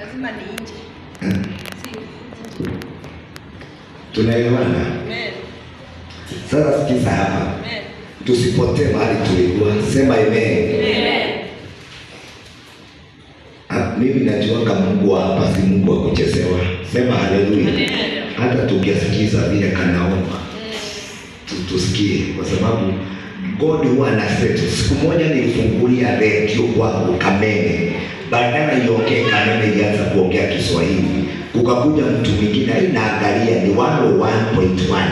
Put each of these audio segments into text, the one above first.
lazima ni nje. Tunaelewana? Amen. Sasa sikiza hapa. Amen. Tusipotee mahali tulikuwa. Sema amen. Amen. Mimi najuanga Mungu hapa si Mungu wa kuchezewa. Sema haleluya. Hata tukisikiza vile kanaomba. Tusikie kwa sababu God huwa anasema. Siku moja nilifungulia redio kwangu Kameme. Badala iongee Kameme ilianza kuongea Kiswahili. Kukakuja mtu mwingine inaangalia ni 101.1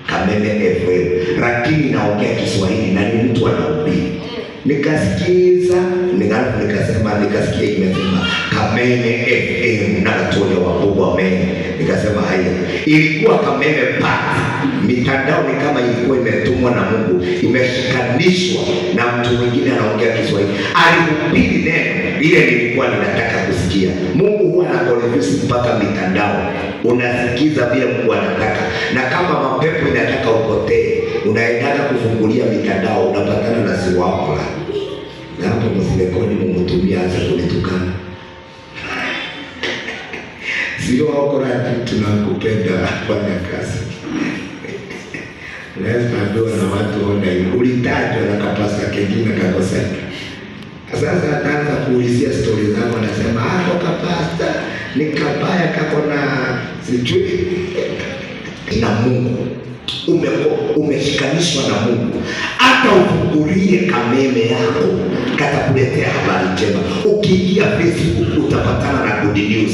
Kameme FM. Lakini naongea Kiswahili na ni mtu anahubiri. Nikasikiza, nikasikia imesema Kameme FM na Katolia wakubwa mene. Nikasema haya. Ilikuwa Kameme Park. Mitandao ni kama ilikuwa imetumwa na Mungu, imeshikanishwa na mtu mwingine anaongea Kiswahili. Alihubiri neno ile nilikuwa ninataka kusikia. Mungu huwa anakonfuse mpaka mitandao. Unasikiza vile Mungu anataka. Na kama mapepo inataka upotee, unaendaga kufungulia mitandao, unapatana na siwako. Na hapo msirekodi mumutumia hasa kunitukana. Sio wako na tunakupenda fanya kazi. Naweza ndio na watu ona ulitajwa na kapasa kingine kakoseka. Sasa ataanza kuulizia story zako, anasema hapo kapasta ni kabaya kako na sijui na Mungu. Umeshikanishwa na Mungu. Hata ufungulie Kameme yako katakuletea habari njema. Ukiingia Facebook utapatana na good news.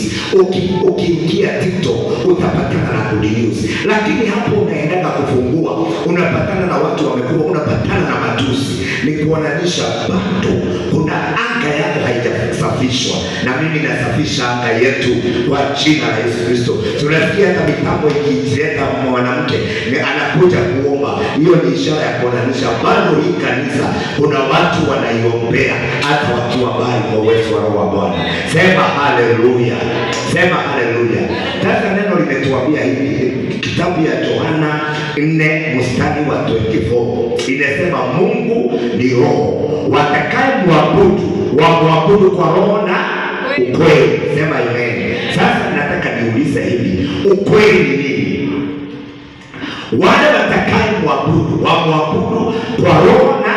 Ukiingia TikTok utapatana na good news. Lakini hapo unaendaga kufungua, unapatana na watu wamekuwa, unapatana na matusi. Ni kuonanisha bado kuna anga yako haijasafishwa, na mimi nasafisha anga yetu kwa jina la Yesu Kristo. Tunasikia hata mitambo ikileta mwanamke anakuja kuomba. Hiyo ni ishara ya kuonanisha bado hii kanisa kuna watu wanaiombea hata wakiwa mbali kwa uwezo wa Roho wa Bwana. Sema haleluya. Sema haleluya. Sasa neno limetuambia hivi, kitabu ya Yohana 4 mstari wa 24 inasema Mungu ni roho, watakaye muabudu kwa roho na ukweli. Sema amen. Sasa nataka niulize hivi, ukweli ni nini? Wale watakaye muabudu kwa roho na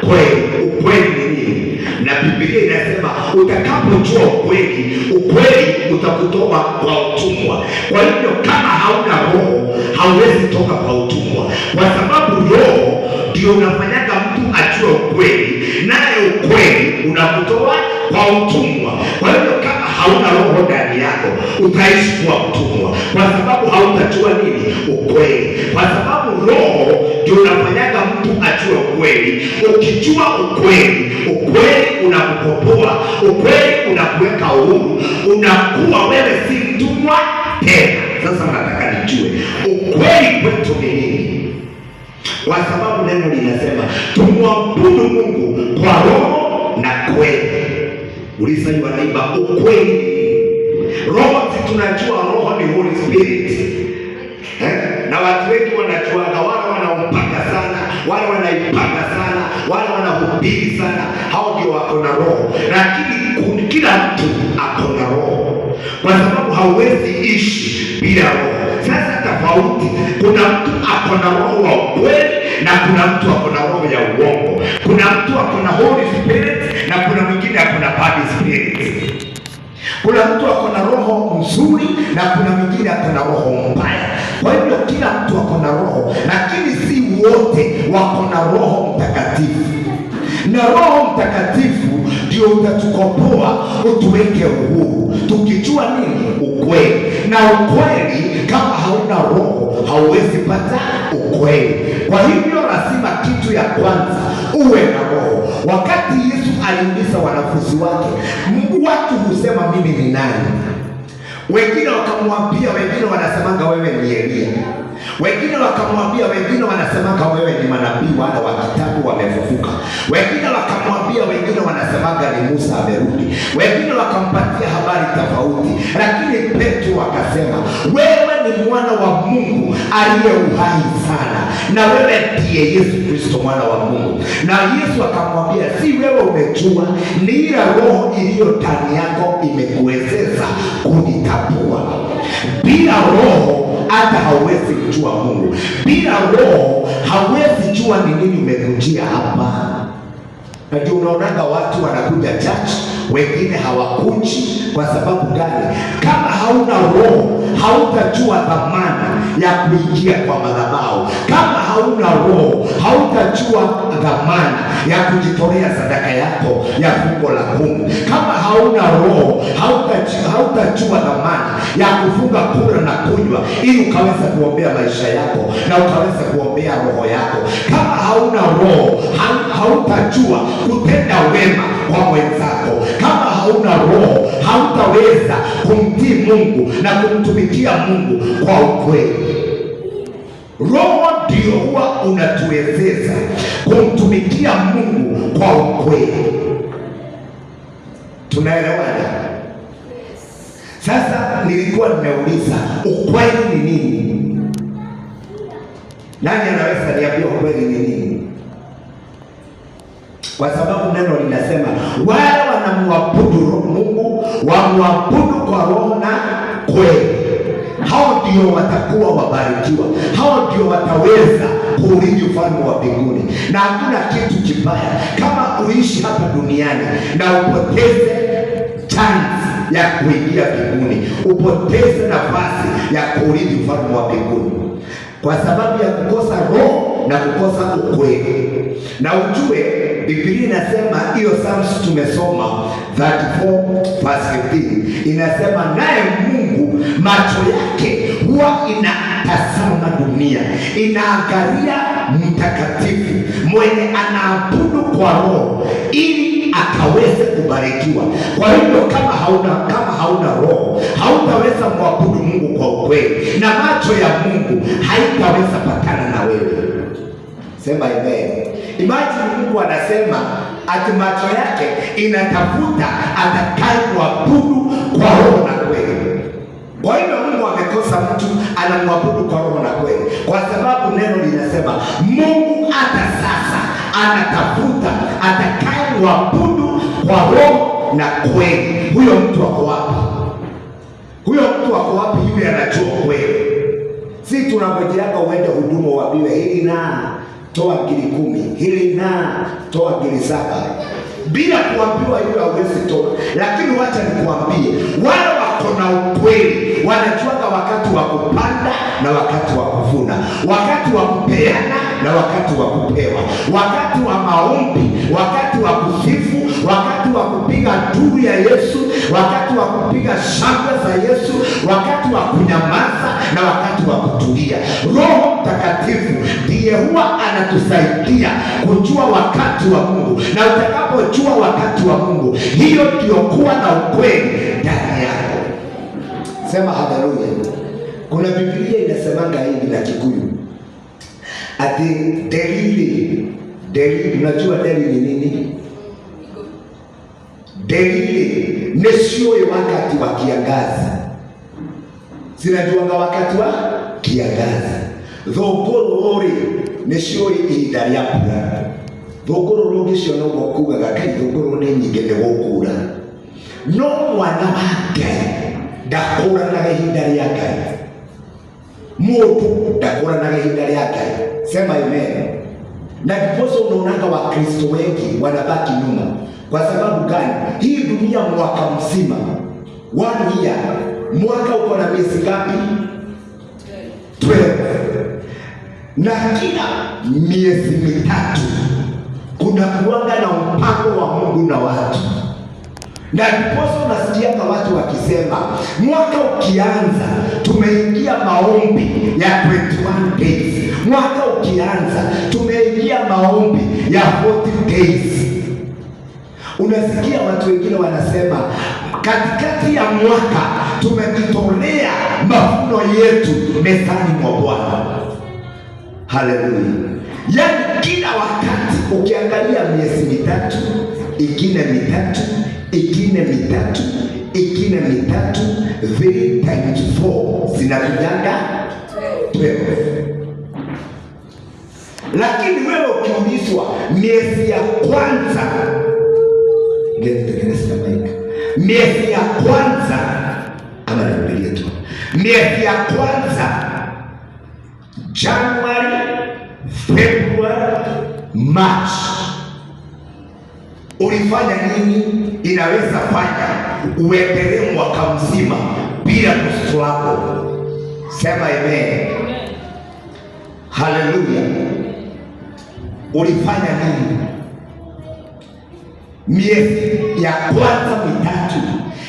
kweli. Ukweli ni nini? Na Biblia inasema utakapojua ukweli utakutoa kwa utumwa. Kwa hivyo kama hauna roho hauwezi toka kwa utumwa, kwa sababu roho ndio unafanyaga mtu ajue ukweli, naye ukweli unakutoa kwa utumwa. Kwa hivyo kama hauna roho ndani yako utaishi kuwa mtumwa, kwa sababu hautajua nini ukweli. Kwa sababu roho ndio unafanyaga mtu ajue ukweli. Ukijua ukweli unakukomboa, ukweli unakuweka huru, unakuwa wewe si mtumwa tena. Sasa nataka nijue ukweli kwetu ni nini, kwa sababu neno linasema tumwabudu Mungu kwa roho na kweli. Uliza yule naiba ukweli. Roho tunajua roho ni Holy Spirit. Na watu wengi wanajuaga, wale wanaompaka sana, wale wanaipaka sana, wale wanahubiri sana, hao ndio wako na roho. Lakini kila mtu ako na roho, kwa sababu hauwezi ishi bila roho. Sasa tofauti, kuna mtu ako na roho wa ukweli na kuna mtu ako na roho ya uongo. Kuna mtu ako na Holy Spirit na kuna mwingine ako na bad spirit. Kuna mtu ako na roho mzuri na kuna mwingine ako na roho mbaya. Kwa hivyo kila mtu ako na roho, lakini si wote wako na Roho Mtakatifu. Na Roho Mtakatifu ndio utatukomboa, utuweke uhuru, tukijua nini ukweli. Na ukweli kama hauna roho hauwezi pata ukweli. Kwa hivyo lazima kitu ya kwanza uwe na roho. Wakati Yesu aliuliza wanafunzi wake, watu husema mimi ni nani? Wengine wakamwambia, wengine wanasemanga wewe ni Elia. Wengine wakamwambia, wengine wanasemanga wewe ni manabii wale wa kitabu wamefufuka. Wengine wakamwambia, wengine wanasemanga ni Musa amerudi. Wengine wakampatia habari tofauti. Lakini Petro akasema, wewe ni mwana wa Mungu aliye uhai sana, na wewe ndiye Yesu Kristo mwana wa Mungu. Na Yesu akamwambia, si wewe umejua, ni ile roho iliyo ndani yako imekuwezesha kunitambua. Bila roho hata hauwezi kujua Mungu. Bila roho hauwezi jua ni nini umekujia hapa. Na ndio unaonaga watu wanakuja church, wengine hawakuji. Kwa sababu gani? Kama hauna roho hautajua dhamana ya kuingia kwa madhabahu. Kama hauna roho hautajua dhamana ya kujitolea sadaka yako ya fungo la 10. Kama hauna roho hautajua dhamana ya kufunga kula na kunywa ili ukaweza kuombea maisha yako na ukaweza kuombea roho yako. Kama hauna roho hautajua kutenda wema kwa mwenzako. Kama hauna roho hautaweza kumtii Mungu na kumtumikia Mungu kwa ukweli. Roho ndio huwa unatuwezesha kumtumikia Mungu kwa ukweli. Tunaelewana? Sasa nilikuwa nimeuliza ukweli ni nini? Nani anaweza niambia ukweli ni nini? Kwa sababu neno linasema wale wanamwabudu Mungu wamwabudu kwa roho na kweli. Hao ndio watakuwa wabarikiwa. Hao ndio wataweza kuurithi ufalme wa mbinguni. Na hakuna kitu kibaya kama uishi hapa duniani na upoteze chance ya kuingia mbinguni, upoteze nafasi ya kuurithi ufalme wa mbinguni kwa sababu ya kukosa roho na kukosa ukweli. Na ujue Biblia inasema, hiyo Psalms tumesoma 34:15 inasema, naye Mungu macho yake huwa inatazama dunia, inaangalia mtakatifu mwenye anaabudu kwa roho ili akaweze kubarikiwa. Kwa hivyo kama hauna roho hautaweza kuabudu Mungu kwa ukweli, na macho ya Mungu haitaweza patana na wewe. Sema amen. Imagine Mungu anasema ati macho yake inatafuta atakaye kuabudu kwa roho na kweli. Kwa hivyo Mungu amekosa mtu anamwabudu kwa roho na kweli, kwa sababu neno linasema Mungu hata sasa anatafuta atakaye kuabudu kwa roho na kweli. Huyo mtu wako wapi? Huyo mtu wako wapi? Yule anajua kweli. Si tunangojeaka uende huduma waambiwe hili na toa ngiri 10, hili na toa ngiri 7, bila kuambiwa yule hawezi toa. Lakini wacha nikuambie, wale wako na ukweli wanajuaga wakati wa kupanda na wakati wa kuvuna, wakati wa kupeana na wakati wa kupewa, wakati wa maombi, wakati wa kusifu, wakati wa kupiga nduru ya Yesu, wakati wa kupiga shangwe za Yesu, wakati wa kunyamaza na wakati wa kutulia. Roho Mtakatifu ndiye huwa anatusaidia kujua wakati wa Mungu, na utakapojua wakati wa Mungu, hiyo ndio kuwa na ukweli ndani yako. Sema haleluya. Kuna Biblia inasemanga hivi na Kikuyu ati delili. Unajua delili ni nini? Delili nesio wakati wa kiangazi. Sinajuanga wakati wa kiangazi. Thogorori nesio ihinda rĩa mbura. Thogorori ngicio no gokugaga kai thogorori ni nyingĩ nĩ gũkura. No mwana wa Ngai ndakũranaga ihinda rĩa Ngai. Mungu ndakũranaga ihinda rĩa Ngai. Sema amen. Na ndiposa unaonaga Wakristo wengi wanabaki nyuma. Kwa sababu gani? Hii dunia mwaka mzima, 1 year, mwaka uko na miezi ngapi? 12. Na kila miezi mitatu kuna kuanga na mpango wa Mungu na watu. Na ndiposa unasikia watu wakisema mwaka ukianza tumeingia maombi ya 21 days. Mwaka ukianza tumeingia maombi ya 40 days. Unasikia watu wengine wanasema katikati ya mwaka tumejitolea mavuno yetu mezani mwa Bwana. Haleluya. Yaani kila wakati ukiangalia miezi mitatu, ingine mitatu, ingine mitatu, ingine mitatu, 3 times 4 zinakujanga 12. Lakini wewe ukiulizwa miezi ya kwanza, miezi ya kwanza miezi ya kwanza, Januari, Februari, Machi, ulifanya nini? Inaweza fanya uendelee mwaka mzima bila kustruggle. Sema amen. Haleluya. Ulifanya nini? Miezi ya kwanza mitatu,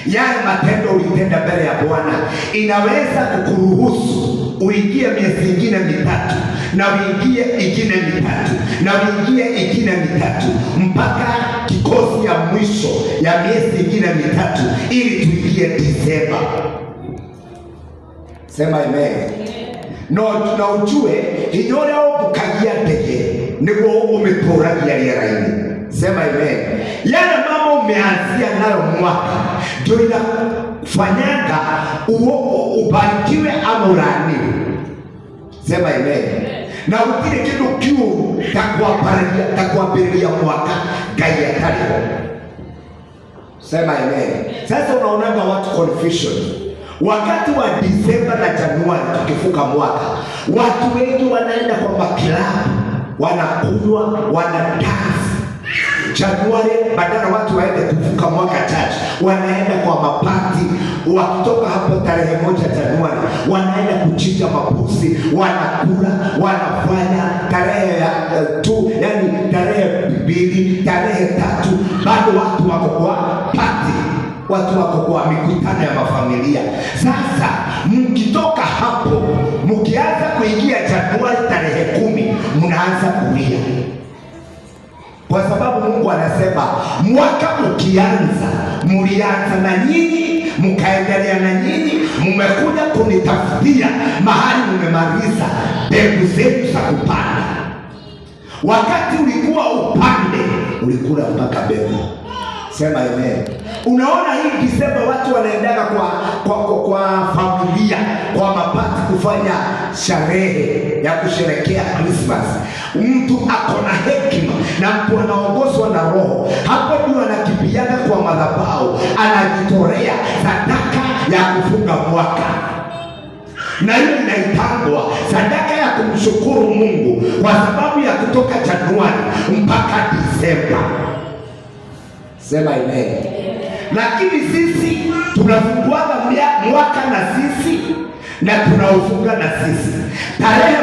yale matendo ulitenda mbele ya Bwana, inaweza kukuruhusu uingie miezi ingine mitatu, na uingie ingine mitatu, na uingie ingine mitatu, mpaka kikosi ya mwisho ya miezi ingine mitatu, ili tuingie Disemba. Sema amen. Na ujue inyore ukagia ndege niguo umeturagia riera-ini. Sema amen. Yale mambo umeanzia nayo mwaka ndio inafanyanga ubarikiwe ama ulaaniwe. Sema amen. Na ukile kitu kiu takuambia mwaka Ngai atariho. Sema amen. Sasa unaonaga watu confusion wakati wa Disemba na Januari, tukifuka mwaka, watu wengi wanaenda kwa maklabu, wanakunywa, wanadansi. Januari badala watu waende kufuka mwaka church, wanaenda kwa mapati. Wakitoka hapo tarehe 1 Januari, wanaenda kuchinja mapusi, wanakula, wanafanya tarehe tu, yani tarehe 2, tarehe 3, bado watu wako kwa pati, watu wako kwa mikutano ya mafamilia. Sasa mkitoka hapo, mkianza kuingia Januari tarehe 10, mnaanza kulia, kwa sababu Mungu anasema mwaka ukianza, mulianza na nyinyi, mkaendelea na nyinyi, mmekuja kunitafutia mahali mmemaliza mbegu zenu za kupanda. Wakati ulikuwa upande, ulikula mpaka mbegu. Sema amen. Unaona hii Disemba watu wanaendaga kwa familia, kwa mapati, kufanya sherehe ya kusherekea Christmas. Mtu akona hekima na mtu anaongozwa na Roho, hapo ndio anakimbiana kwa madhabahu, anajitolea sadaka ya kufunga mwaka, na hiyo inaitangwa sadaka ya kumshukuru Mungu kwa sababu ya kutoka Januari mpaka Disemba. Sema amen. Lakini sisi tunafunguaga mwaka na sisi, na tunaufunga na sisi. Tarehe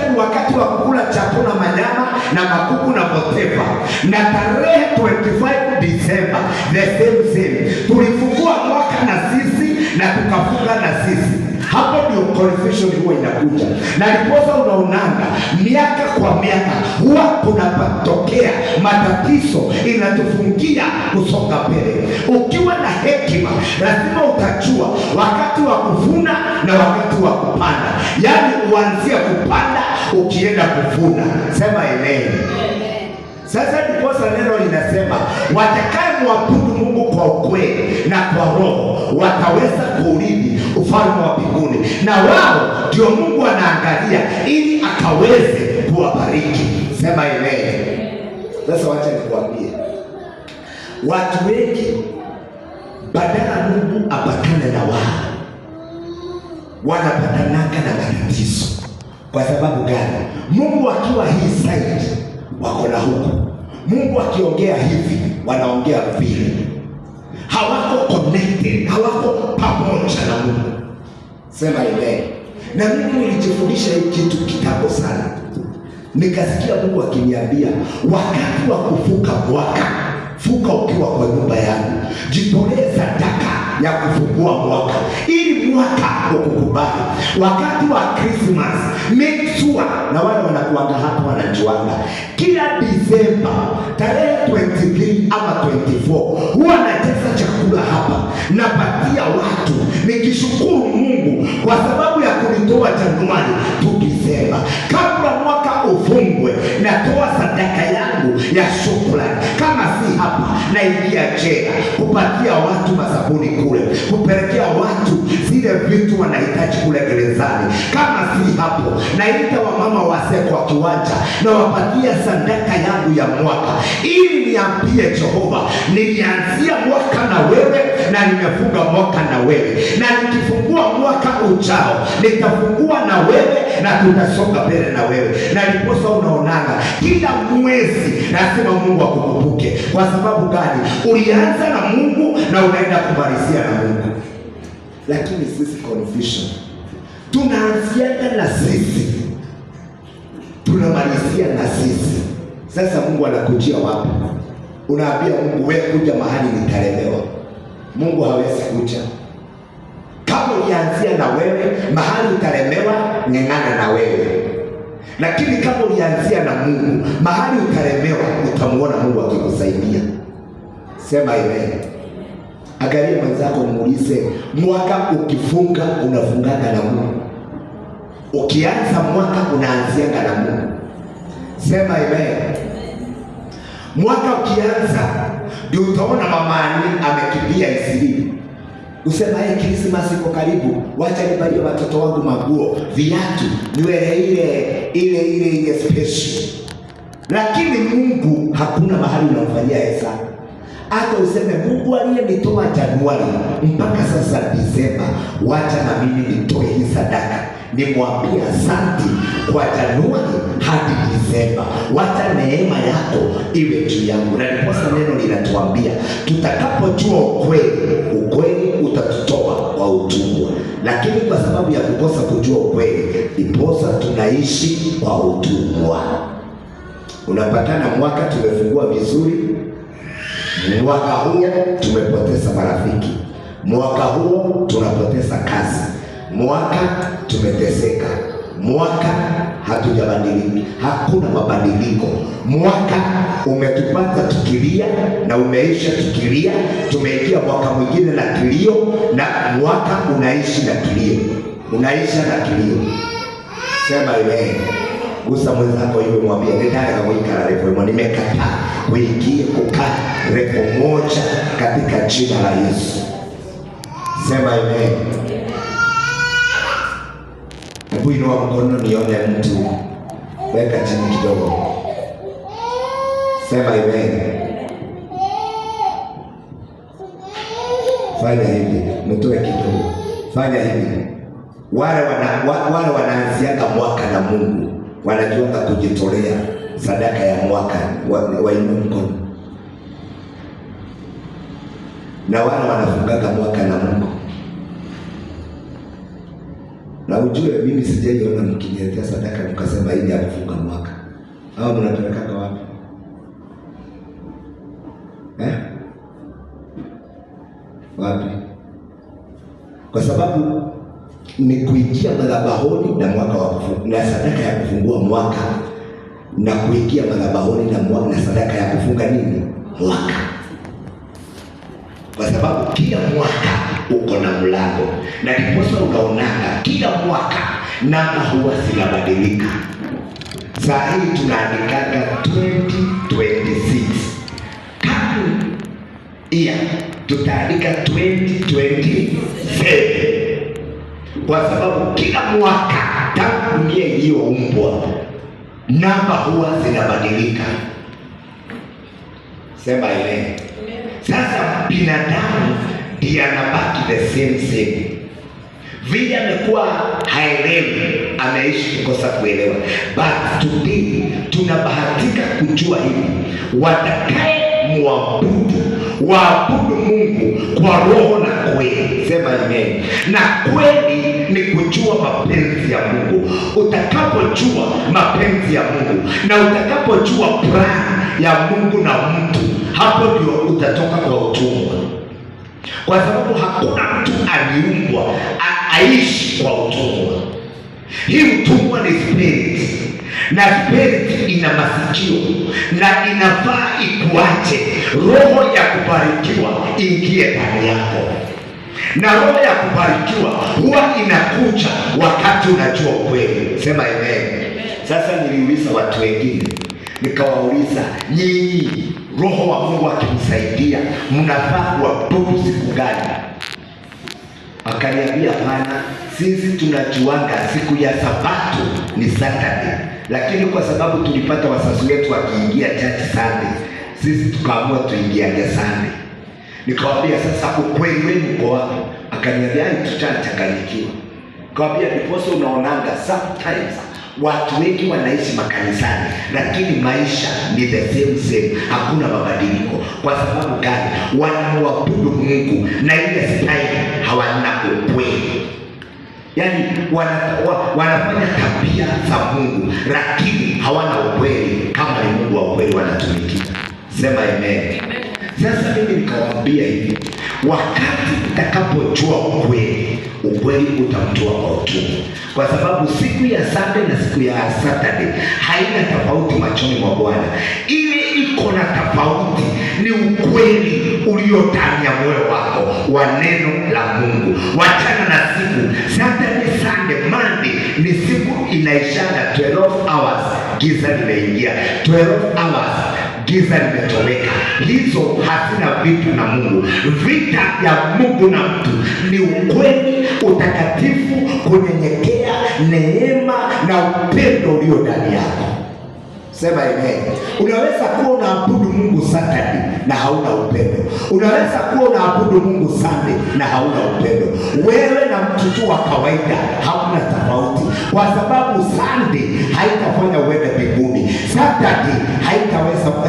1 ni wakati wa kukula chakula, manyama na makuku na whatever. Na tarehe 25 Disemba the same. Tulifungua mwaka na sisi na tukafunga na sisi. Hapo ndio confusion huwa inakuja. Na ndiposa unaonanga miaka kwa miaka huwa kunapatokea matatizo, inatufungia kusonga mbele. Ukiwa na hekima, lazima utajua wakati wa kuvuna na wakati wa kupanda. Yaani uanzie kupanda ukienda kuvuna. Sema amen. Sasa ndiposa neno linasema watakaye muabudu Mungu kwa ukweli na kwa roho wataweza kuurithi ufalme wa mbinguni, na wao ndio Mungu anaangalia ili akaweze kuwabariki. Sema amen. Sasa wacha nikuambie, watu wengi badala Mungu apatane na wao, wanapatanaka na matatizo. Kwa sababu gani? Mungu akiwa hii side, wako na huko. Mungu akiongea hivi, wanaongea vile. Hawako connected, hawako pamoja na Mungu. Sema amen. Na mimi nilijifundisha hii kitu kitambo sana. Nikasikia Mungu akiniambia, wakati wa kufuka mwaka, fuka ukiwa kwa nyumba yangu. Jitolee sadaka ya kufungua mwaka ili mwaka ukukubali. Wakati wa Christmas, make sure, na wale wanakuanga hapa wanajuanga, kila Disemba tarehe 23 ama 24 huwa natesa chakula hapa, napatia watu nikishukuru Mungu kwa sababu ya kunitoa Januari tu Disemba. Kabla mwaka ufungwe, natoa sadaka yangu ya shukrani. Kama si hapa, naingia jela kupatia watu masabuni kule, kupelekea watu zile vitu wanahitaji kule gerezani. Kama si hapo, naita wamama wazee kwa kiwanja na wapatia sadaka yangu ya mwaka, ili niambie Jehova, nilianzia mwaka na wewe na nimefunga mwaka na wewe, na nikifungua mwaka ujao nitafungua na wewe na tutasonga mbele na wewe. Na ndiposa unaonanga kila mwezi lazima Mungu akukumbuke. Kwa sababu gani? Ulianza na Mungu na unaenda kumalizia na Mungu. Lakini sisi confusion, tunaanziana na sisi, tunamalizia na sisi. Sasa Mungu anakujia wapi? Unaambia Mungu, wewe kuja mahali nitalemewa. Mungu hawezi kuja. Kama ulianzia na wewe, mahali utalemewa, ng'ang'ana na wewe. Lakini kama ulianzia na Mungu, mahali utalemewa, utamuona Mungu akikusaidia. Sema amen. Angalia mwenzako, muulize, mwaka ukifunga unafungaga na Mungu? Ukianza mwaka unaanzianga na Mungu? Sema amen. Mwaka ukianza ndio utaona mamani amekimbia Israeli. Usema Krismasi iko karibu, wacha nibalie watoto wangu maguo, viatu, niwe ile special. Lakini Mungu hakuna mahali unamfanyia hesabu. Hata useme Mungu aliyenitoa Januari mpaka sasa Disemba, wacha na mimi nitoe hii sadaka, nimwambie asante kwa Januari hadi Disemba, wacha neema yako iwe juu yangu. Na ndiposa neno linatuambia tutakapojua ukweli utatutoa kwa utumwa. Lakini kwa sababu ya kukosa kujua ukweli, ndiposa tunaishi kwa utumwa. Unapatana mwaka tumefungua vizuri, mwaka huo tumepoteza marafiki, mwaka huo tunapoteza kazi, mwaka tumeteseka, mwaka hatujabadilika, hakuna mabadiliko. Mwaka umetupata tukilia na umeisha tukilia, tumeingia mwaka mwingine na kilio, na mwaka unaishi na kilio, unaisha na kilio. Sema amen. Gusa mwenzako hivi, mwambie nitaka kuikala refu, nimekataa kuingia kukaa refu moja katika jina la Yesu. Sema amen. Hebu inua mkono nione mtu, weka chini kidogo. Sema amen. Fanya hivi, mtoe kidogo. Fanya hivi. Wale wanaanzianga mwaka na Mungu, wanajua kujitolea sadaka ya mwaka, wainue mkono. Na wale wanafungaga mwaka na Mungu, na ujue mimi sijaiona mkiniletea sadaka mkasema hii ya kufunga mwaka. Hao mnapelekaga wapi? Wapi? Kwa sababu ni kuingia madhabahuni na mwaka wa kufunga, na sadaka ya kufungua mwaka, na kuingia madhabahuni na mwaka na sadaka ya kufunga nini? Mwaka. Kwa sababu kila mwaka uko na mlango, na ndiposa unaonanga kila mwaka namba huwa zinabadilika. Saa hii tunaandikaga 2026, kama tutaandika 2027, kwa sababu kila mwaka tangu dunia iliyoumbwa namba huwa zinabadilika. Sema amen. Sasa binadamu ndiye anabaki the same. Vile amekuwa haelewi, ameishi kukosa kuelewa. But today tunabahatika kujua hivi, watakaye muabudu waabudu Mungu kwa roho na kweli. Sema amen. Na kweli ni kujua mapenzi ya Mungu. Utakapojua mapenzi ya Mungu na utakapojua plan ya Mungu na mtu, hapo ndio utatoka kwa utumwa. Kwa sababu hakuna mtu aliumbwa aishi kwa utumwa. Hii utumwa ni spirit, na spirit ina masikio na inafaa ikuache. Roho ya kubarikiwa ingie ndani yako, na roho ya kubarikiwa huwa inakuja wakati unajua ukweli. Sema amen. Sasa niliuliza watu wengine, Nikawauliza, nyinyi Roho wa Mungu akimsaidia mnafaa kuabudu siku gani? Akaniambia, hapana, sisi tunajuanga siku ya Sabato ni Saturday, lakini kwa sababu tulipata wazazi wetu wakiingia church Sunday, sisi tukaamua tuingiage Sunday. Nikamwambia, sasa ukweli wenu uko wapi? Akaniambia, tutachanganyikiwa. Nikamwambia, ndiposa unaonanga sometimes watu wengi wanaishi makanisani lakini maisha ni the same, hakuna mabadiliko. Kwa sababu gani? Wanamwabudu Mungu na ile style hawana ukweli. Yaani wanafanya tabia za Mungu lakini hawana ukweli. Kama ni Mungu wa ukweli wanatumikia. Sema amen. Sasa mimi nikawaambia hivi, wakati utakapojua ukweli, ukweli utamtoa kwa utumwa. Kwa sababu siku ya Sunday na siku ya Saturday haina tofauti machoni mwa Bwana. Ile iko na tofauti ni ukweli ulio ndani ya moyo wako wa neno la Mungu. Wachana na siku Saturday, Sunday, Monday ni siku inaishanga 12 hours giza limeingia, 12 hours giza limetoweka. Hizo hazina vitu na Mungu. Vita ya Mungu na mtu ni ukweli, utakatifu, kunyenyekea, neema na upendo ulio ndani yako. Sema amen. Unaweza kuwa unaabudu Mungu Saturday na hauna upendo. Unaweza kuwa unaabudu Mungu Sunday na hauna upendo. Wewe na mtu tu wa kawaida hauna tofauti, kwa sababu Sunday haitafanya uende mbinguni, Saturday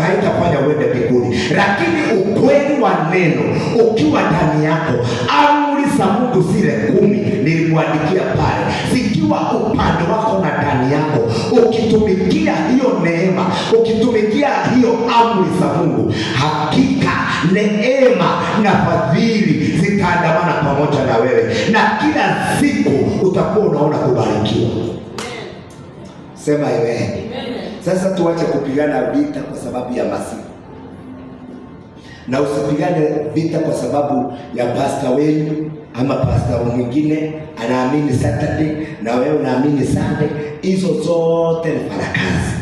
haitafanya uende mbinguni. Lakini ukweli wa neno ukiwa ndani yako, amri za Mungu zile 10 nilimwandikia pale, zikiwa upande wako na ndani yako, ukitumikia hiyo neema, ukitumikia hiyo amri za Mungu, hakika neema na fadhili zitaandamana pamoja na wewe, na kila siku utakuwa unaona kubarikiwa. Sema amen. Sasa tuache kupigana vita kwa sababu ya masiku, na usipigane vita kwa sababu ya pastor wenu ama pastor mwingine anaamini Saturday na wewe unaamini Sunday. Hizo zote ni farakazi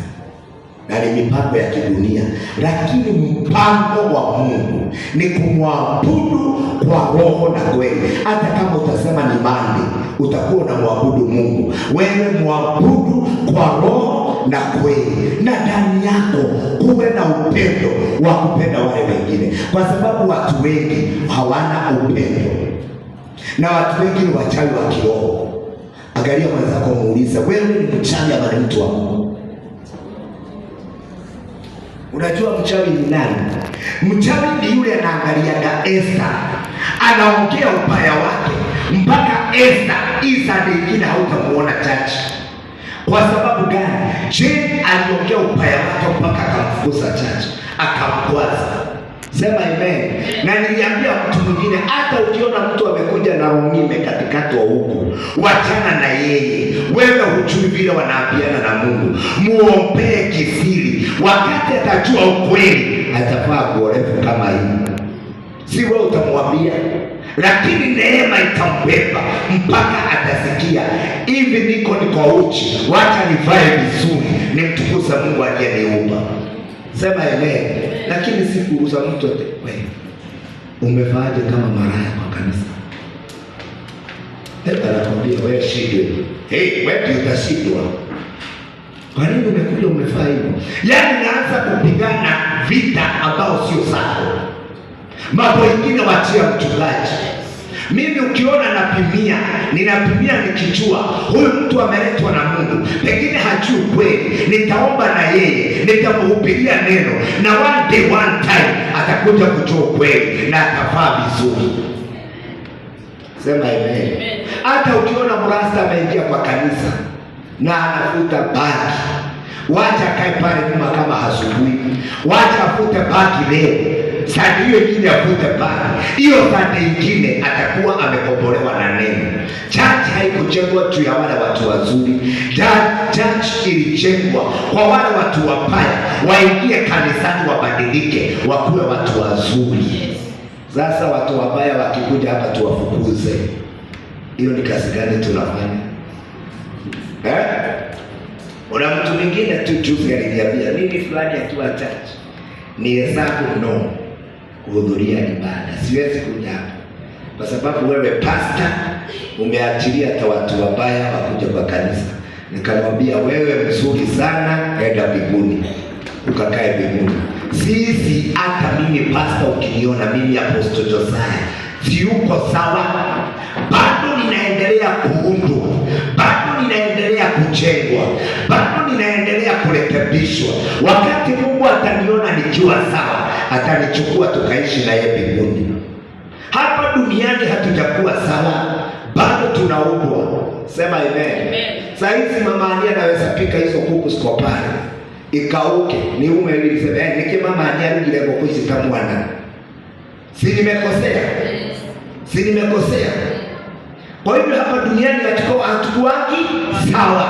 na ni mipango ya kidunia, lakini mpango wa Mungu ni kumwabudu kwa roho na kweli. Hata kama utasema ni Monday, utakuwa unamwabudu Mungu. Wewe mwabudu kwa roho na kweli, na ndani yako kuwe na upendo wa kupenda wale wengine, kwa sababu watu wengi hawana upendo na watu wengi ni wachawi wa kiroho. Angalia mwenzako, muulize, wewe ni mchawi ama ni mtu wa Mungu? Unajua mchawi ni nani? Mchawi ni yule anaangaliaga Esther, anaongea upaya wake mpaka Esther isa nyingine hautamuona chachi. Kwa sababu gani? Jane aliongea upaya wake mpaka akamfukuza chachi, akamkwaza. Sema amen. Na niliambia mtu mwingine, hata ukiona mtu amekuja na rongime katikati wa huku, wachana na yeye. Wewe hujui vile wanaambiana na Mungu. Muombee kisiri. Wakati atajua ukweli, atafaa kuorefu kama hii. Si wewe utamwambia, lakini neema itambeba mpaka atasikia, hivi niko uchi, wacha nivae vizuri, nimtukuze Mungu aliyeniumba. Sema amen. Lakini si kuuza mtu wewe umevaaje kama maraya kwa kanisa? Anakwambia wewe shidwe. Wewe utashidwa. Kwa nini umekuja umevaa hivyo? Yaani naanza kupigana vita ambao sio sawa. Mambo mengine wachia mchungaji. Mimi ukiona ninapimia nikijua huyu mtu ameletwa na Mungu, pengine hajui kweli, nitaomba na yeye, nitamhubiria neno, na one day one time atakuja kujua kweli na atafaa vizuri. Sema amen. Hata ukiona mrasta ameingia kwa kanisa na anafuta baki, wacha kae pale nyuma kama hasubui, wacha afute baki leo, sasa hiyo ingine afute baki, hiyo sasa ingine atakuwa amekombolewa na neno. Church haikujengwa tu ya wale watu wazuri. Church ilijengwa kwa wale watu wabaya, waingie kanisani wabadilike, wakuwe watu wazuri. Sasa watu wabaya wakikuja hapa tuwafukuze. Hiyo ni kazi gani tunafanya? Una mtu mwingine tu juzi aliniambia mimi fulani akiwa church ni hesabu no kuhudhuria ibada, siwezi kuja hapa kwa sababu wewe pastor umeachilia hata watu wabaya wakuja kwa kanisa. Nikamwambia wewe mzuri sana, enda mbinguni ukakae mbinguni. Sisi hata mimi pastor ukiniona mimi Apostle Josiah si uko sawa, bado ninaendelea kuundwa, bado ninaendelea kujengwa, bado ninaendelea kurekebishwa. Wakati Mungu ataniona nikiwa sawa, atanichukua tukaishi na yeye mbinguni. Hapa duniani hatujakuwa sawa, bado tunaundwa. Sema amen. Sasa hizi mama Ania anaweza pika hizo kuku siko pale ikauke ni ume ili sema niki mama Ania ngile kwa kuishi kama mwana. Si nimekosea? Si nimekosea? Kwa hivyo hapa duniani hatukuangi sawa,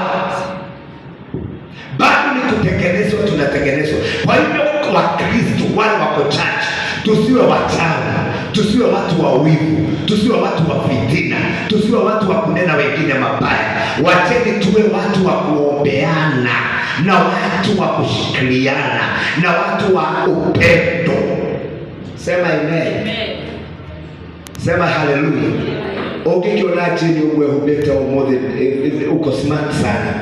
bado ni kutengenezwa, tunatengenezwa. Kwa hivyo kwa Kristo wale wako church, tusiwe wachawi, tusiwe watu wa wivu, tusiwe watu wa fitina, tusiwe watu wa kunena wengine mabaya. Wacheni tuwe watu wa kuombeana na watu wa kushikiliana na watu wa upendo. Sema amen. Sema haleluya. Ukikiona chini umehubeta umoja uko smart sana.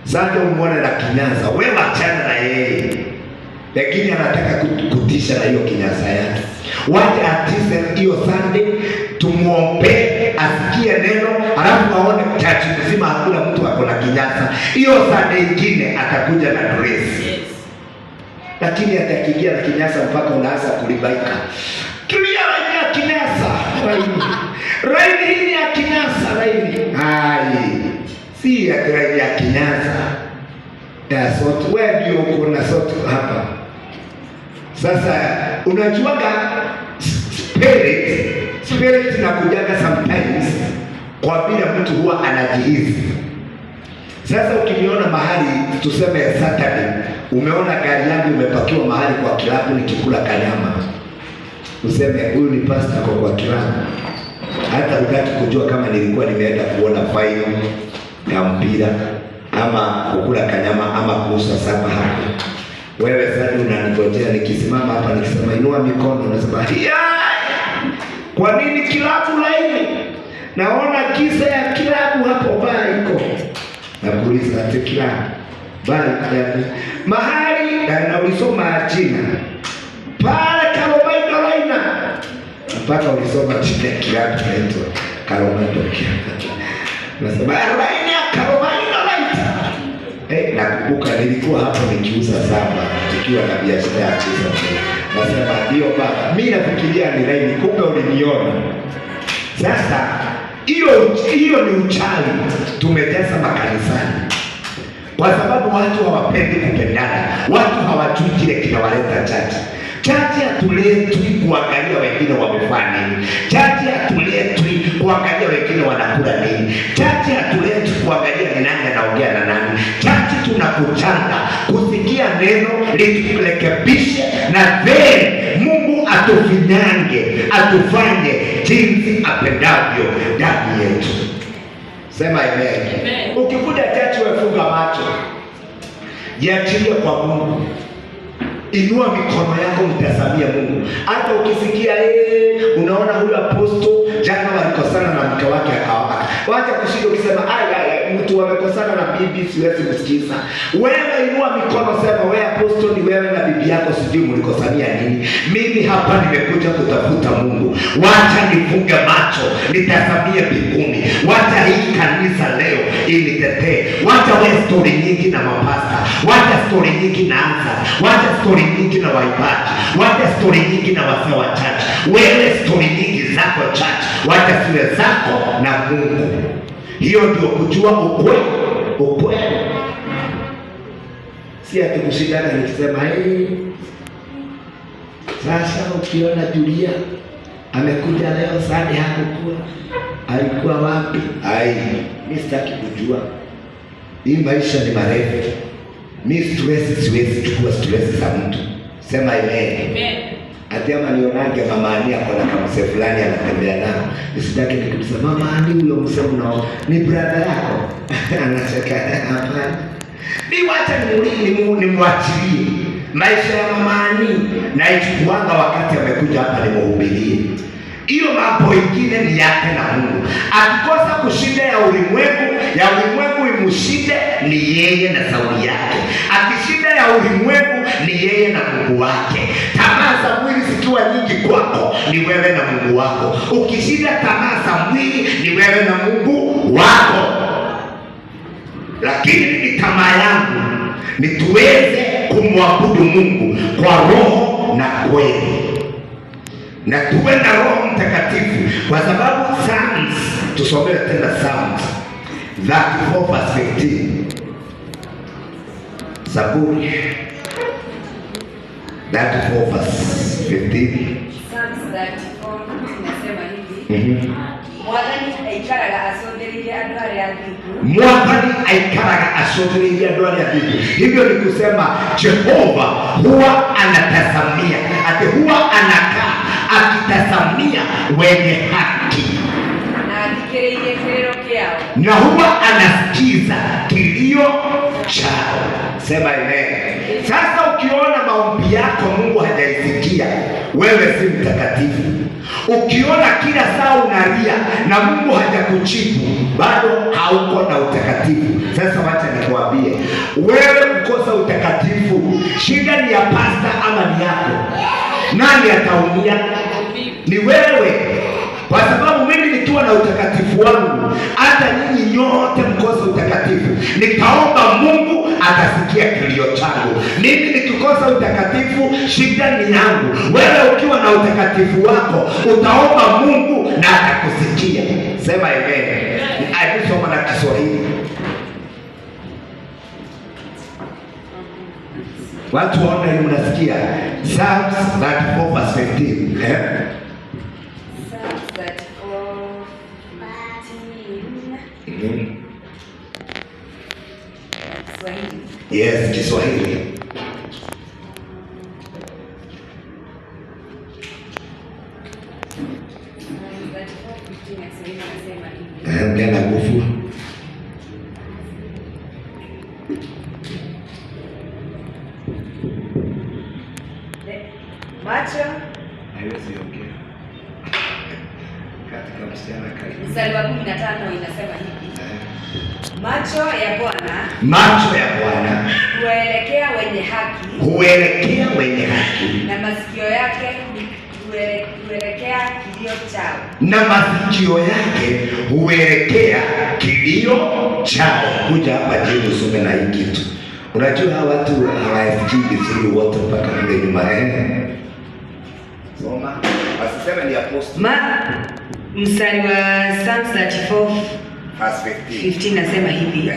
Sasa umuone na kinyaza, wewe achana na yeye. Lakini anataka kutisha na hiyo kinyaza yake. Wacha atise hiyo Sunday, tumuombe asikie neno, alafu aone church mzima hakuna mtu ako na kinyaza. Hiyo Sunday nyingine atakuja na dress. Lakini atakigia na kinyaza mpaka unaanza kulibaika. Kilia ya kinyaza. Raini hii ya kinyaza, raini. Hai. Si ya raini ya kinyaza. Ya sote, wewe ndio uko na sote hapa. Sasa unajuaga spirit na kujaga sometimes kwa vile mtu huwa anajihisi. Sasa ukiniona mahali tuseme Saturday, umeona gari yangu imepakiwa mahali kwa kilabu nikikula kanyama, useme huyu ni pastor kwa kilabu. Hata utaki kujua kama nilikuwa nimeenda kuona final ya mpira ama kukula kanyama ama kuuza saba hapa. Wewe sasa unanigojea nikisimama hapa nikisema inua mikono, unasema kwa nini kilabu laini? Naona kisa ya kilabu hapo bali iko. Nakuuliza ati kilabu bali yani mahali na ulisoma jina pale Karomaito laina mpaka ulisoma jina kilabu naitwa Karomaito kilabu. Nasema laini ya Karomaito laina. Nakumbuka nilikuwa hapo nikiuza saba tukiwa na biashara ya kuuza. Nasema ndio baba, mimi nafikiria ni laini, kumbe uliniona. Sasa hiyo ni uchawi tumejaza makanisani. Kwa sababu watu hawapendi kupendana, watu hawajui kile kinawaleta chache. Chache hatuletwi kuangalia wengine wamefanya nini. Chache hatuletwi kuangalia wengine wanakula nini. Chache hatuletwi kuangalia ni nani anaongea na nani. Chache tunakuchanga kusikia neno liturekebishe na then Mungu atufinyange, atufanye jinsi apendavyo ndani yetu. Sema amen. Ukikuja chache wefunga macho, jiachilie kwa Mungu. Inua mikono yako mtazamia Mungu. Hata ukisikia unaona huyu apostle jana walikosana na mke wake akawaka. Wacha kushinda ukisema mtu wamekosana na bibi siwezi kusikiza. Wewe inua mikono sema wewe apostle ni wewe na bibi yako sijui mlikosania nini. Mimi hapa nimekuja kutafuta Mungu. Wacha nifunge macho, nitazamie mbinguni. Wacha hii kanisa leo initetee. Wacha wewe story nyingi na mapasta. Wacha story nyingi na anza. Wacha story nyingi na waibaji. Wacha story nyingi na wazee wa church. Wewe story nyingi zako church. Wacha siwe zako na Mungu. Hiyo ndio kujua ukweli. Si ati kushindana nikisema sasa ukiona Julia amekuja leo sana hakuwa alikuwa wapi? Mimi sitaki kujua. Hii maisha ni marefu. Mimi siwezi chukua stress za mtu. Sema amen. Ati ama nionage mama Ania kwa kamse fulani anatembea nao. Nisitaki nikisema mama Ania huyo msemo nao ni brother yako. Anacheka hapa. Mimi wacha nimwachilie maisha ya mamani na ichukuanga wakati amekuja hapa nimhubirie. Hiyo mambo ingine ni yake na Mungu. Akikosa kushinda ya ulimwengu imshinde ni yeye na Sauli yake. Akishinda ya ulimwengu ni yeye na Mungu wake. Tamaa za mwili zikiwa nyingi kwako ni wewe na Mungu wako. Ukishinda tamaa za mwili ni wewe na Mungu wako. Lakini ni tamaa yangu ni tuweze kumwabudu Mungu kwa roho na kweli, na tuwe na Roho Mtakatifu, kwa sababu Psalms, tusomee tena Psalms 34 verse 15. Zaburi 34 verse 15. Psalms 34 inasema hivi. Mwathani aikaraga acũthĩrĩirie andũ arĩa athingu. Mwathani aikaraga acũthĩrĩirie andũ arĩa athingu. Hivyo ni kusema Jehova huwa anatazamia, huwa anakaa akitazamia wenye haki, na athikĩrĩirie kĩrĩro kĩao, na huwa anasikiza kilio chao. Sema amen. Sasa ukiona maombi yako Mungu hajaisikia, wewe si mtakatifu. Ukiona kila saa unalia na Mungu hajakujibu, bado hauko na utakatifu. Sasa wacha nikwambie, wewe kukosa utakatifu, shida ni ya pasta ama ni yako? Nani ataumia? Ni wewe. Kwa sababu mimi nikiwa na utakatifu wangu, hata nyinyi nyote mkosa utakatifu, nikaomba Mungu atasikia kilio changu. Mimi nikikosa utakatifu, shida ni yangu. Wewe ukiwa na utakatifu wako, utaomba Mungu na atakusikia. Sema amen. Soma na Kiswahili. Watu waona ni mnasikia. Psalms 34 verse 15. Yes, Kiswahili. Ongea nguvu. Macho haiwezi ongea. Katika mstari karibu. Mstari wa 15 inasema hivi. Macho ya Bwana huelekea wenye haki, na masikio yake huelekea kilio chao. Na masikio yake huelekea kilio chao. Kuja hapa jini usome na hii kitu. Unajua watu hawasikii vizuri wote mpaka kule nyuma. Soma. Asiseme ni apostle. Mstari wa Psalms 34 verse 15 nasema hivi.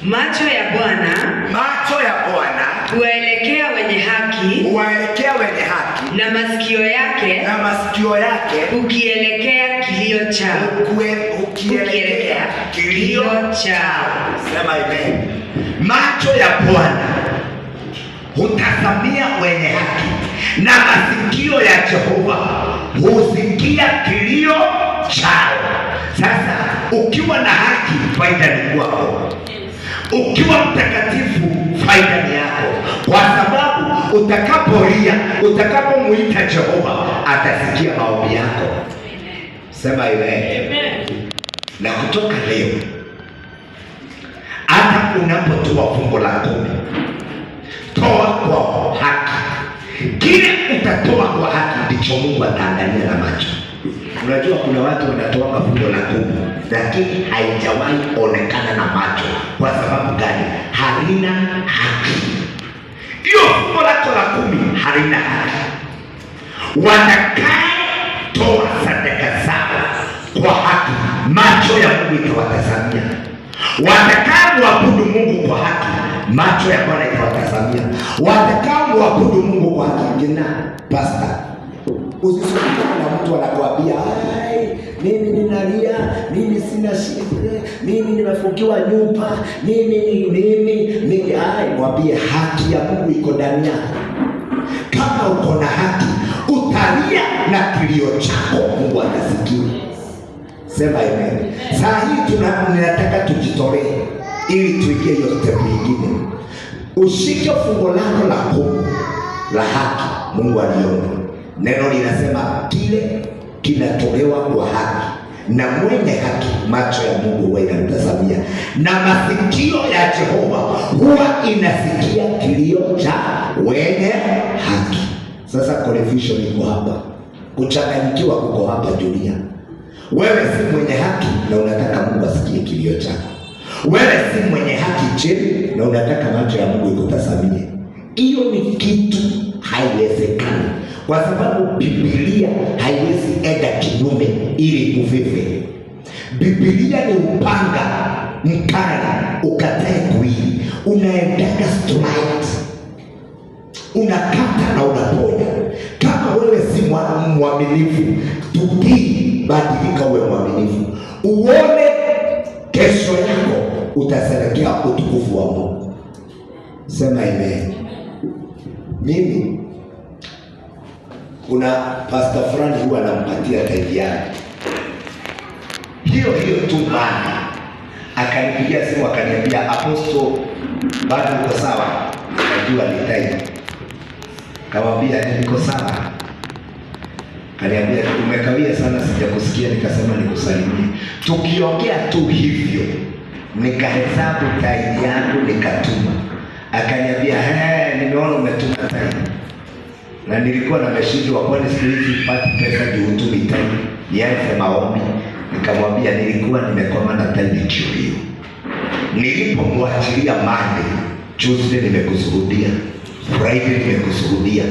Macho ya Bwana huelekea wenye haki, na masikio yake ukielekea kilio chao. Sema amen. Macho ya Bwana hutazamia wenye haki, na masikio ya Jehova husikia kilio chao. Sasa ukiwa na haki, faida ni kwako. Ukiwa mtakatifu, faida ni yako, kwa sababu utakapolia, utakapomuita Jehova, atasikia maombi yako. Sema amen. Na kutoka leo, hata unapotoa fungu la 10, toa kwa haki. Kile utatoa kwa haki ndicho Mungu ataangalia na macho. Unajua kuna watu wanatoa fungu la 10 lakini haijawahi onekana na macho. Kwa sababu gani? Halina haki. Hiyo fungu lako la 10 halina haki. Watakaye toa sadaka zao kwa haki, macho ya Mungu itawatazamia. Watakaye muabudu Mungu kwa haki, macho ya Bwana itawatazamia. Watakaye muabudu Mungu kwa haki. Jina pastor, usisukuma na mtu anakuambia mimi ninalia, mimi sina shida, mimi nimefungiwa nyumba, mimi. Mwambie haki ya Mungu iko ndani yako. Kama uko na haki, utalia na kilio chako Mungu atasikia. Sema amen. Saa hii ninataka tujitolee ili tuingie hiyo step nyingine. Ushike fungo lako la kumi la haki. Mungu aliona. Neno linasema kile kinatolewa kwa haki, na mwenye haki macho ya Mungu huwa inamtazamia, na masikio ya Jehova huwa inasikia kilio cha wenye haki. Sasa confusion iko hapa, kuchanganyikiwa kuko hapa dunia. Wewe si mwenye haki na unataka Mungu asikie kilio chako. Wewe si mwenye haki chini na unataka macho ya Mungu ikutazamie. Hiyo ni kitu haiwezekani, kwa sababu Biblia haiwezi enda kinyume ili kuvive. Biblia ni upanga mkali ukatae kuili, unaendaga straight, unakata na unaponya. Kama wewe si mwaminifu, tubii, badilika uwe mwaminifu, uone kesho yako utaserekea utukufu wa Mungu. Sema amen. Mimi kuna pastor fulani huwa anampatia tithe yake hiyo tu bana, akanipigia simu akaniambia, Apostle, bado uko sawa? Najua ni tithe. Kamwambia niko sawa. Kaniambia umekawia sana, sijakusikia. Nikasema nikusalimie. Tukiongea tu hivyo nikahesabu tithe yangu nikatuma. Akaniambia nimeona umetuma tithe, na nilikuwa na meshindwa, kwani siku hizi pati pesa juu utumi tithe, nianze maombi. Nikamwambia nilikuwa nimekoma na tithe hiyo. Nilipomwachilia Monday, Tuesday nimekusuhudia, Friday nimekusuhudia,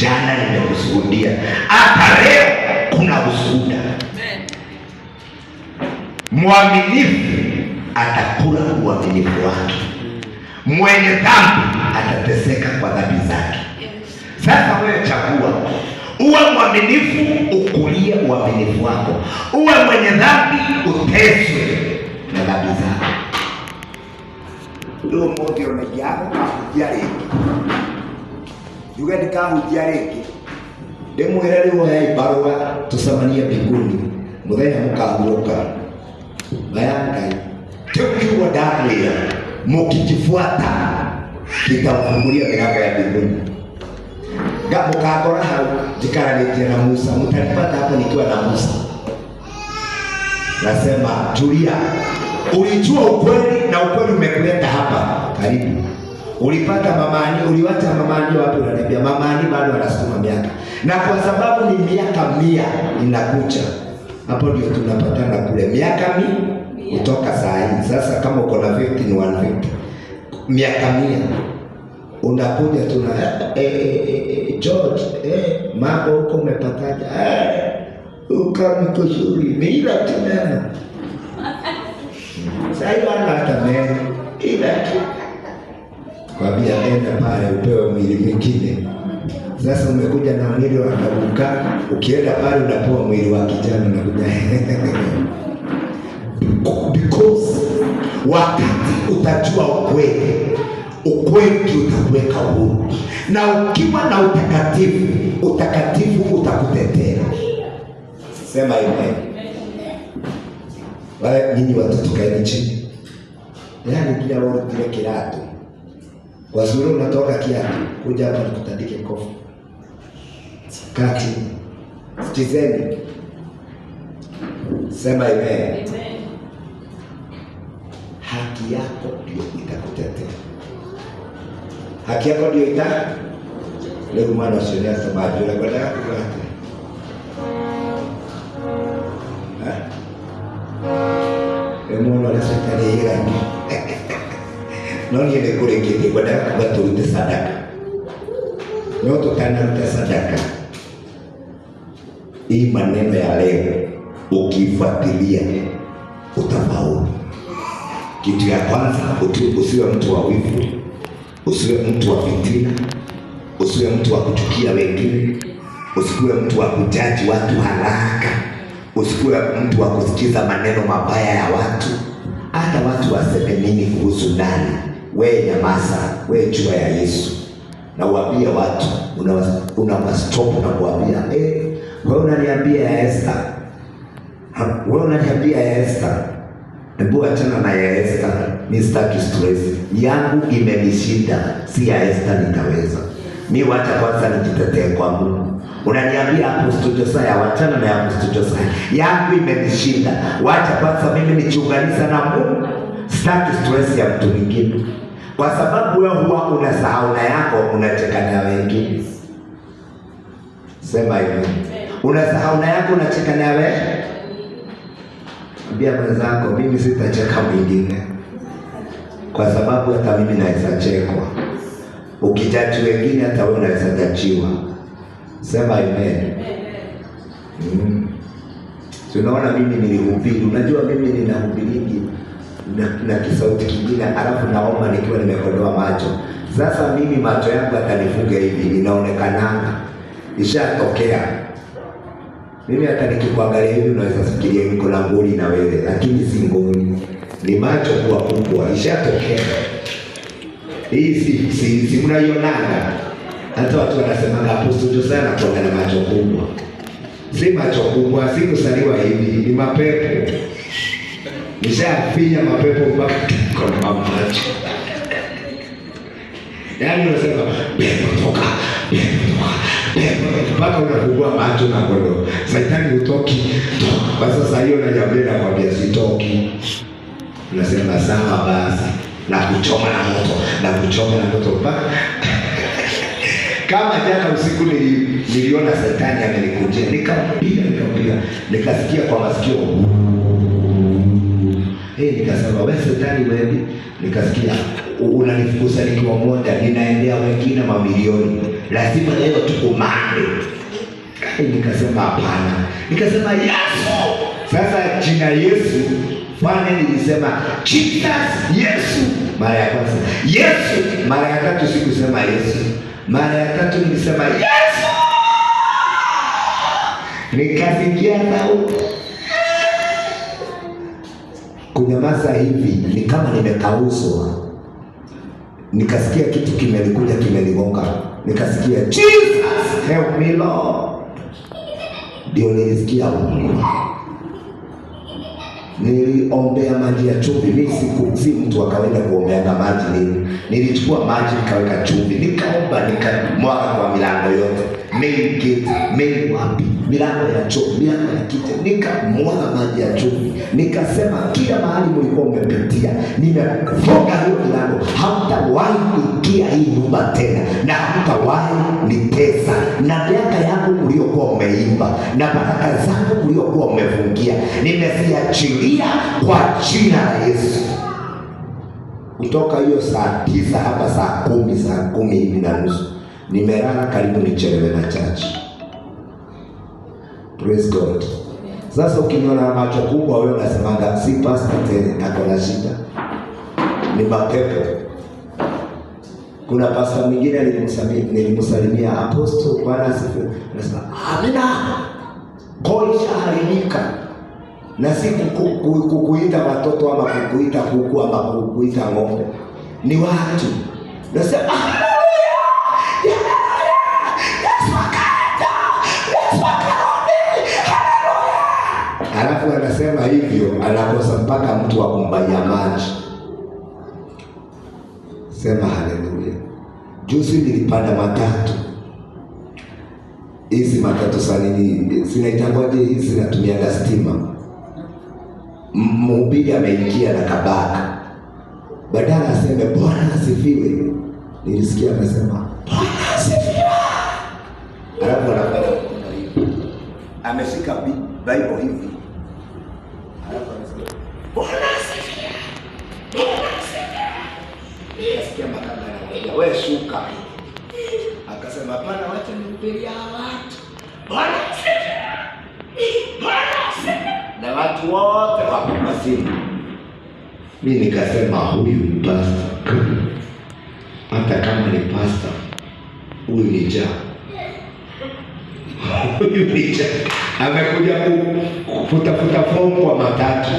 jana nimekusuhudia, hata leo kuna ushuhuda. Mwaminifu atakula uaminifu wake, mwenye dhambi atateseka kwa dhambi zake. Sasa wewe chagua, uwe mwaminifu ukulie uaminifu wako, uwe mwenye dhambi uteswe na dhambi zako. Ndio mmoja unajao kahujia yuga nikahujia rĩngĩ ndĩmwĩre rĩu oya ibarua tusamanie mbinguni mũthenya mũkahurũka gaya Ngai. Kiugo ndamwĩra mũkijifuata kitafungulia milango ya mbinguni. Mukakora hau jikaranĩtie na Musa, mtanipata hapo nikiwa na Musa. Nasema tulia, ulijua ukweli na ukweli umekuleta hapa karibu. Ulipata mamani, uliwacha mamani wapi? Unaniambia mamani bado anasukuma miaka, na kwa sababu ni miaka 100 inakuja hapo, ndio tunapatana kule miaka 100 kutoka saa hii. Sasa kama uko na 50 ni 150, miaka 100 unakuja tuna George mambo huko umepataje? Ukamkusuri mila tena sasa hata mimi ila kwa bia enda pale upewe mwili mwingine. Sasa umekuja na mwili wa kabuka, ukienda pale unapewa mwili wa kijana na kuja because wakati utajua ukweli utakuweka huru, na ukiwa na utakatifu utakutetea. Sema amen. Wale nyinyi watoto kaeni chini. Yaani kila wao kile kiatu. Kwa sababu unatoka kiatu, kuja hapa nikutandike kofi. Kati. Sikizeni. Sema amen. Haki yako ndio itakutetea. Haki yako ndio leo mwana wa sheria sababu la baada yako hata. Emo wala sekali hira. Noni ile kule kiti baada ya kutoa sadaka. Nyoto kana sadaka. Hii maneno ya leo ukifuatilia utafaulu. Kitu ya kwanza, usiwe mtu wa wivu, usiwe mtu wa fitina, usiwe mtu wa kuchukia wengine, usiwe mtu wa kujaji watu haraka, usiwe mtu wa kusikiza maneno mabaya ya watu. Hata watu waseme nini kuhusu nani, wewe nyamaza, wewe jua ya Yesu. Na uambie watu, unawastop na kuambia wewe unaniambia ya Esther, wewe unaniambia ya Esther, Hebu achana na ya Esther, mimi sitaki stress. Yangu imenishinda, si ya Esther nitaweza. Mimi wacha kwanza nijitetee kwa Mungu. Unaniambia Apostle Josiah, wachana na Apostle Josiah. Yangu imenishinda. Wacha kwanza mimi nijiunganisha na Mungu. Sitaki stress ya mtu mwingine. Kwa sababu wewe huwa unasahau na yako, unacheka na wengine. Sema hivyo. Unasahau na yako, unacheka na wewe. Ambia mwenzako, mimi sitacheka mwingine. Kwa sababu hata mimi naweza chekwa. Ukijaji wengine hata wewe unaweza jajiwa. Sema amen. Tunaona mimi nilihubiri. Unajua mimi ninahubiri na kisauti kingine, alafu naomba nikiwa nimekodoa macho. Sasa mimi macho yangu atanifunga hivi, inaonekananga. Ishatokea. Mimi hata nikikuangalia hivi unaweza fikiria niko na ngoni na wewe, lakini si ngoni. Ni macho kuwa kubwa, ishatokea. Hii si mnaionanga. Hata watu wanasema Apostle Josiah anatoka na macho kubwa. Si macho kubwa, si kusaliwa hivi, ni mapepo. Nishafinya mapepo mpaka kwa macho. Yaani unasema pepo toka, mpaka unafungua macho na kodo. Shetani hutoki. Basi sasa hiyo najambia na kwambia sitoki. Unasema sawa basi, na kuchoma na moto mpaka kama jana usiku niliona Shetani amenikujia, nikampiga, nikasikia kwa masikio. Nikasema wewe Shetani wewe, nikasikia unanifukuza nikiwa moja, ninaendea wengine mamilioni. Lazima leo tukumande. Nikasema hapana. Nikasema Yesu. Sasa jina Yesu, Bwana nilisema Jesus, Yesu mara ya kwanza. Yesu mara ya tatu sikusema Yesu. Mara ya tatu nilisema Yesu. Nikasikia sauti. Kunyamaza hivi ni kama nimekauzwa. Nikasikia kitu kimenikuja kimenigonga. Nikasikia Jesus help me Lord. Ndio nilisikia niliombea maji ya chumvi. Mimi si mtu wa kawaida kuombea maji nini. Nilichukua maji nikaweka chumvi, nikaomba, nikamwaga kwa milango yote. Main gate, main wapi, milango ya choo, milango ya kite, nikamwaga maji ya chumvi. Nikasema kila mahali mlikuwa mmepitia, nimefunga hiyo milango. Hamtawahi kuingia hii nyumba tena, na hamtawahi nitesa. Na miaka yangu mliokuwa mmeimba, na baraka zangu mliokuwa mmefungia, nimeziachilia kwa jina la Yesu. Kutoka hiyo saa 9 hapa saa 10 hivi na nusu nimelala karibu nichelewe na church. Praise God. Sasa ukiniona macho kubwa wewe unasemanga si pastor tena, ako na shida. Ni mapepo. Kuna pastor mwingine nilimsalimia Apostle, Bwana asifiwe. Anasema amina. Koisha haribika. Na si kukuita watoto ama kukuita kuku ama kukuita ng'ombe. Ni watu. Nasema alafu anasema hivyo, anakosa mpaka mtu wa kumbaia maji. Sema haleluya. Juzi nilipanda matatu. Hizi matatu sanini sinaitangoje, hizi natumia stima. Mhubiri ameingia na kabaka. Badala aseme Bwana asifiwe, nilisikia anasema Bwana asifiwe. Alafu anafanya hivi. Ameshika Bible hivi. Alafu anasema Bwana asifiwe. Bwana asifiwe. Nasikia makanga anamwambia wewe shuka. Akasema hapana, wacha nihubiria watu. Bwana asifiwe. Bwana asifiwe. Na watu wote wako simu. Mimi nikasema huyu ni pastor. Hata kama ni pastor, huyu ni ja. Huyu ni ja. Amekuja kutafuta fomu kwa matatu.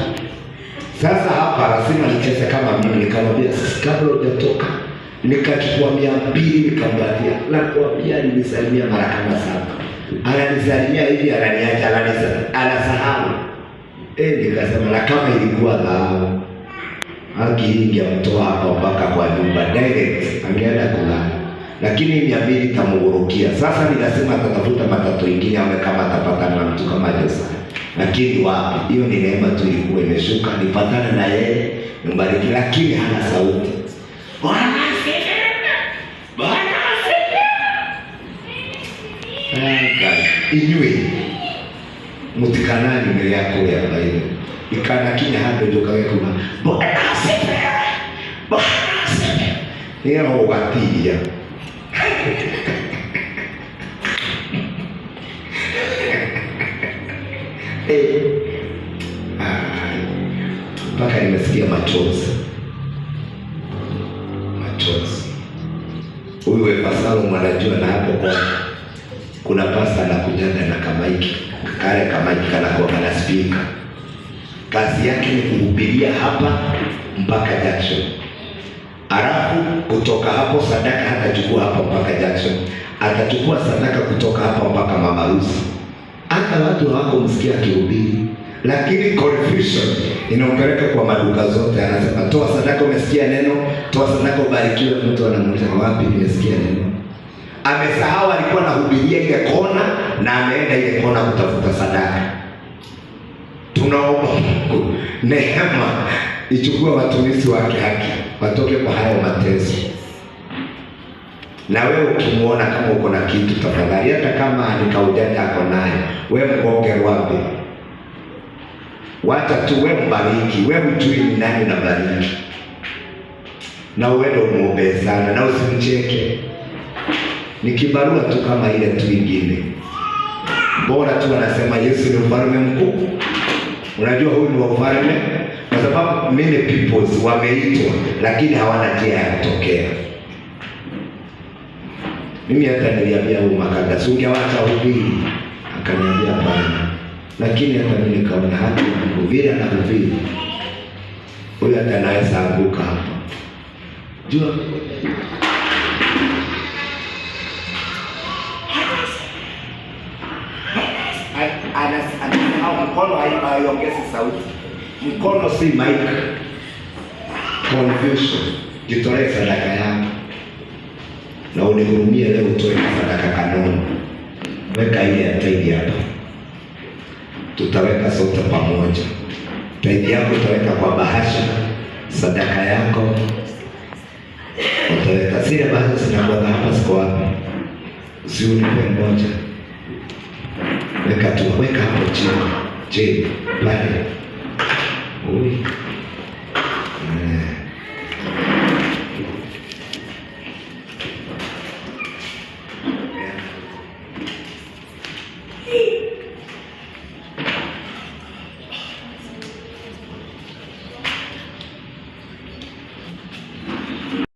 Sasa hapa lazima nicheze kama mimi. Nikamwambia kabla hujatoka, nikachukua 200 nikambatia. Na kuambia nilisalimia mara kama 7. Ananisalimia hivi, ananiacha, anasahau. Nikasema na kama ilikuwa dhahabu, haki hii ingemtoa hapa mpaka kwa nyumba direct, angeenda kulala. Lakini 200 tamugurukia. Sasa nikasema atatafuta matatu ingine awe kama atapatana na mtu kama Joseph. Lakini wapi? Hiyo ni neema tu ilikuwa imeshuka, nipatane na yeye, nimbariki, lakini hana sauti. Bwana asifiwe. Bwana asifiwe. Inywe mutikanani mbele yako ya Bwana. Ikana kinya hado joka wetu na Bwana asifiwe. Bwana asifiwe. Ni roho watia. Mpaka nimesikia machozi. Huyu Epasalo mwanajua na hapo kwa kuna pasta anakujaga na kamaiki. Kale kamaiki kanakuwa kana speaker. Kazi yake ni kuhubiria hapa mpaka Jackson. Alafu kutoka hapo sadaka hatachukua hapa mpaka Jackson. Atachukua sadaka kutoka hapa mpaka Mama Rusi. Hata watu hawako msikia akihubiri. Lakini confusion inampeleka kwa maduka zote. Anasema toa sadaka, umesikia neno, toa sadaka ubarikiwe. Mtu anamuuliza wapi nimesikia neno? Amesahau alikuwa anahubiria ile kona na ameenda ile kona kutafuta sadaka. Tunaomba Mungu neema ichukue watumishi wake haki, watoke kwa hayo mateso. Na wewe ukimuona kama uko na kitu, tafadhali, hata kama ni kaujanja yako naye, wewe mgonge wapi? Wacha tu wewe mbariki, wewe ujui ni nani na bariki. Na uende umuombe sana na usimcheke. Ni kibarua tu kama ile tu ingine. Bora tu anasema Yesu ni mfalme mkuu. Unajua huyu ni mfalme kwa sababu many peoples wameitwa lakini hawana njia ya kutokea. Mimi hata niliambia huyu makanga ungewacha uhubiri, akaniambia bana. Lakini hata mimi nikaona hata mhubiri anahubiri, huyu hata anaweza anguka hapa. Jua anasema mkono haiongezi sauti. Mkono si mic. Confusion. Jitolee sadaka yako. Na unihurumie leo utoe sadaka kanoni. Weka ile ya tithe hapa. Tutaweka sote pamoja. Tithe yako utaweka kwa bahasha. Sadaka yako utaweka. Sile bahasha sinakuwa hapa siko wapi. Usiunipe moja. Weka tu, weka hapo chini. Je, pale. Ui.